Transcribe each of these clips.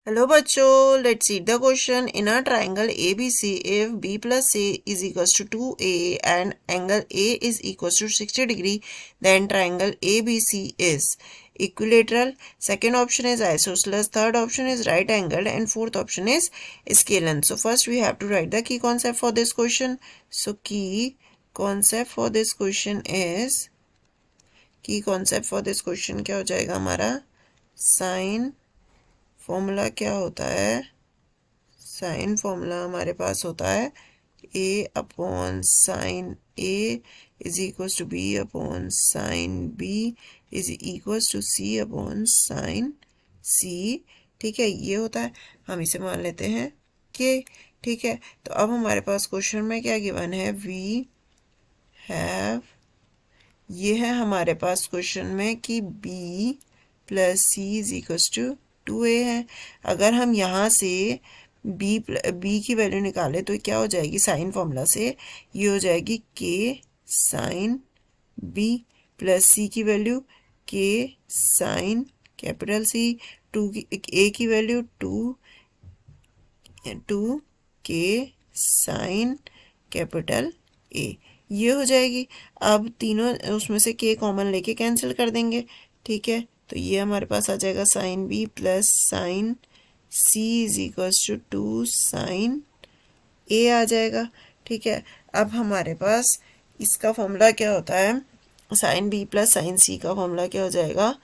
Hello बच्चों, let's see the question in a triangle ABC if B plus C is equals to 2A and angle A is equals to 60 degree, then triangle ABC is equilateral. Second option is isosceles, third option is right angled, and fourth option is scalene. So first we have to write the key concept for this question. So key concept for this question क्या हो जाएगा हमारा? Sign formula क्या होता है? Sign formula हमारे पास होता है A upon sine A is equals to B upon sine B is equals to C upon sine C. ठीक है, ये होता है। हम इसे मान लेते हैं के। ठीक है, तो अब हमारे पास क्वेश्चन में क्या गिवन है? वी हैव, ये है हमारे पास क्वेश्चन में कि b plus C is equals to 2a है। अगर हम यहाँ से b की वैल्यू निकालें तो क्या हो जाएगी? साइन फॉर्मूला से ये हो जाएगी k sine b plus C की value k sine capital C, a की value 2 k sine capital a, ये हो जाएगी। अब तीनों उसमें से k कॉमन लेके कैंसिल कर देंगे। ठीक है, तो ये हमारे पास आ जाएगा sine b plus sine c is equals to 2 sine a आ जाएगा। ठीक है, अब हमारे पास इसका फॉर्मूला क्या होता है? Sine b plus sine c का फॉर्मूला क्या हो जाएगा?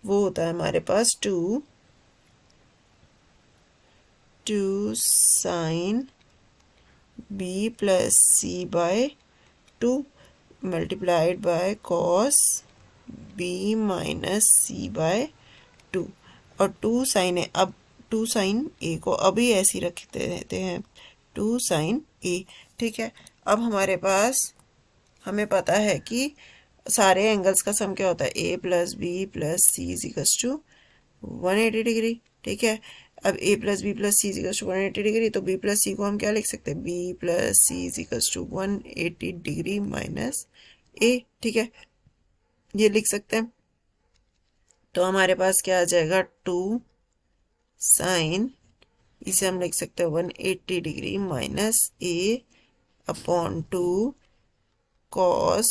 वो होता है हमारे पास 2 sine b plus c by 2 multiplied by cos b minus c by 2 और 2 साइन ए। अब 2 साइन ए को अभी ऐसे ही रखते रहते हैं, 2 साइन ए। ठीक है, अब हमारे पास हमें पता है कि सारे एंगल्स का सम क्या होता है? A plus B plus C is equals to 180 degree. ठीक है, अब a plus B plus C is equals to 180 degree, तो b प्लस सी को हम क्या लिख सकते हैं? b plus C is equals to 180 degree minus a। ठीक है, ये लिख सकते हैं। तो हमारे पास क्या आ जाएगा? 2 साइन, इसे हम लिख सकते हैं 180 degree minus a upon 2 cos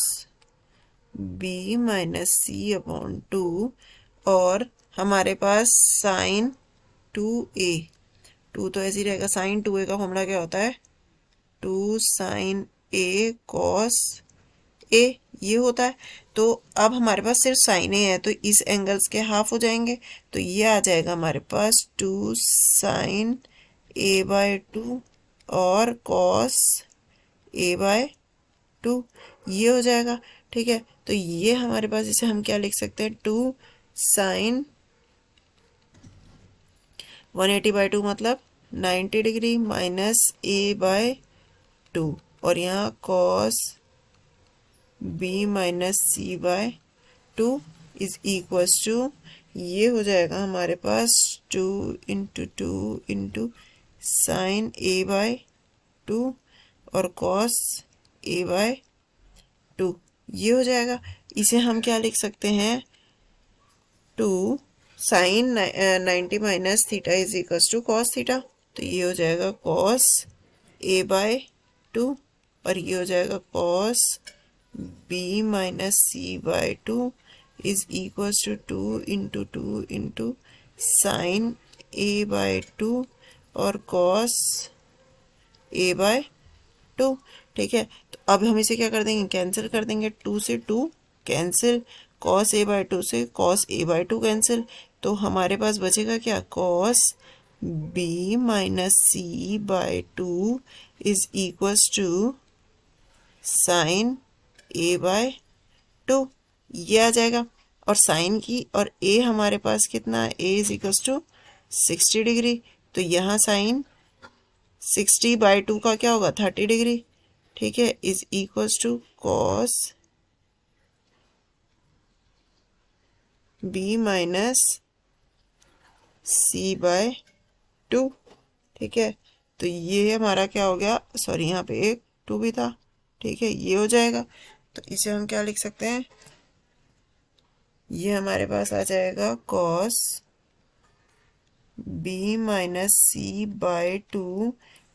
b minus C upon 2, और हमारे पास साइन 2a, 2 तो ऐसे ही रहेगा। साइन 2a का फॉर्मूला क्या होता है? 2 साइन a कॉस a, ये होता है। तो अब हमारे पास सिर्फ साइन ए है, तो इस एंगल्स के हाफ हो जाएंगे, तो ये आ जाएगा हमारे पास 2 साइन a बाय 2 और कॉस a बाय 2, ये हो जाएगा। ठीक है, तो ये हमारे पास, इसे हम क्या लिख सकते हैं? 2 साइन 180 बाय 2 मतलब 90 डिग्री माइनस a बाय 2, और यहाँ cos b minus C by 2 is equals to, ये हो जाएगा हमारे पास 2 into 2 into sine a by 2 और कॉस a बाय 2, ये हो जाएगा। इसे हम क्या लिख सकते हैं? 2 sine 90 minus theta is equals to cos theta, तो ये हो जाएगा कॉस a बाय 2, और ये हो जाएगा cos b minus C by 2 is equals to 2 into sine a by 2 और कॉस a बाय 2। ठीक है, तो अब हम इसे क्या कर देंगे? कैंसिल कर देंगे। 2 से 2 कैंसिल, कॉस a बाय 2 से कॉस a बाय 2 कैंसिल, तो हमारे पास बचेगा क्या? Cos b minus C by 2 is equals to sine a by 2, ये आ जाएगा। और साइन की और a हमारे पास कितना है? a is equals to 60 degree, तो यहाँ साइन 60 बाय 2 का क्या होगा? 30 डिग्री। ठीक है, is equals to cos b minus C by 2। ठीक है, तो ये हमारा क्या हो गया? सॉरी, यहाँ पे एक 2 भी था। ठीक है, ये हो जाएगा। तो इसे हम क्या लिख सकते हैं? ये हमारे पास आ जाएगा cos B minus C by two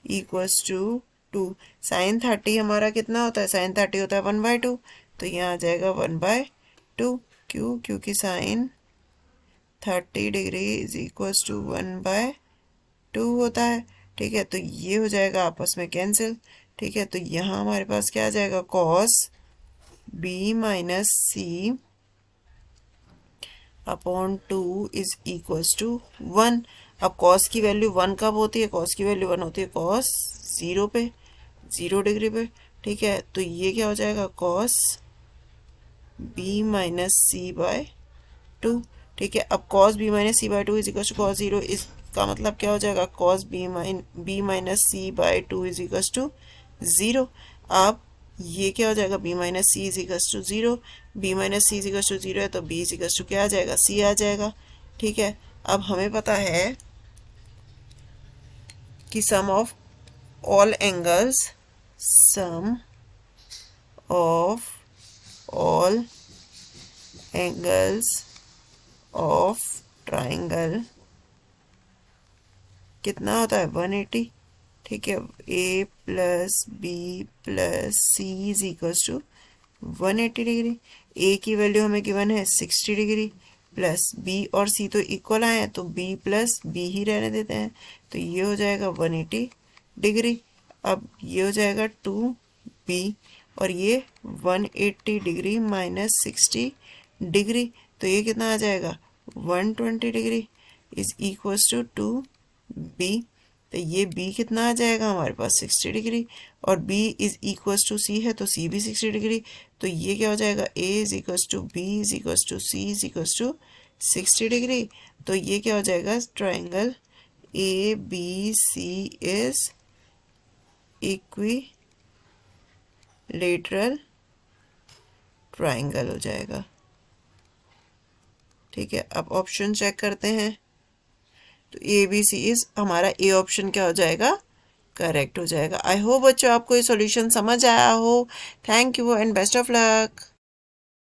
equals to two. Sine 30 हमारा कितना होता है? साइन 30 होता है 1/2, तो यहाँ आ जाएगा 1/2। क्यों? क्योंकि sine 30 degree is equals to 1/2 होता है। ठीक है, तो ये हो जाएगा आपस में कैंसिल। ठीक है, तो यहाँ हमारे पास क्या आ जाएगा? Cos B minus C upon 2 is equals to 1। अब कॉस की वैल्यू 1 कब होती है? कॉस की वैल्यू 1 होती है कॉस 0 पे, 0 डिग्री पे। ठीक है, तो ये क्या हो जाएगा? Cos B minus C by 2। ठीक है, अब cos B minus C by 2 is equals to cos 0। इसका मतलब क्या हो जाएगा? Cos B minus C by 2 is equals to 0। अब ये क्या हो जाएगा? B minus C is equals to 0। B minus C is equals to 0 है, तो बी इज इक्वल्स टू क्या आ जाएगा? सी आ जाएगा। ठीक है, अब हमें पता है कि sum of all angles, sum of all angles of triangle कितना होता है? 180। ठीक है, A plus B plus C is equals to 180 degree. A की वैल्यू हमें गिवन है 60 डिग्री, प्लस बी और सी तो इक्वल आए हैं, तो बी प्लस बी ही रहने देते हैं, तो ये हो जाएगा 180 डिग्री। अब ये हो जाएगा 2b, और ये 180 डिग्री माइनस 60 डिग्री, तो ये कितना आ जाएगा? 120 degree is equals to 2b। तो ये b कितना आ जाएगा हमारे पास? 60 डिग्री, और b is equals to c है, तो c भी 60 डिग्री। तो ये क्या हो जाएगा? a is equals to b is equals to c is equals to 60 degree. तो ये क्या हो जाएगा? Triangle A B C is equilateral triangle हो जाएगा। ठीक है, अब ऑप्शन चेक करते हैं। तो ए बी सी इज हमारा ए ऑप्शन क्या हो जाएगा? करेक्ट हो जाएगा। आई होप बच्चों आपको ये सॉल्यूशन समझ आया हो। Thank you and best of luck.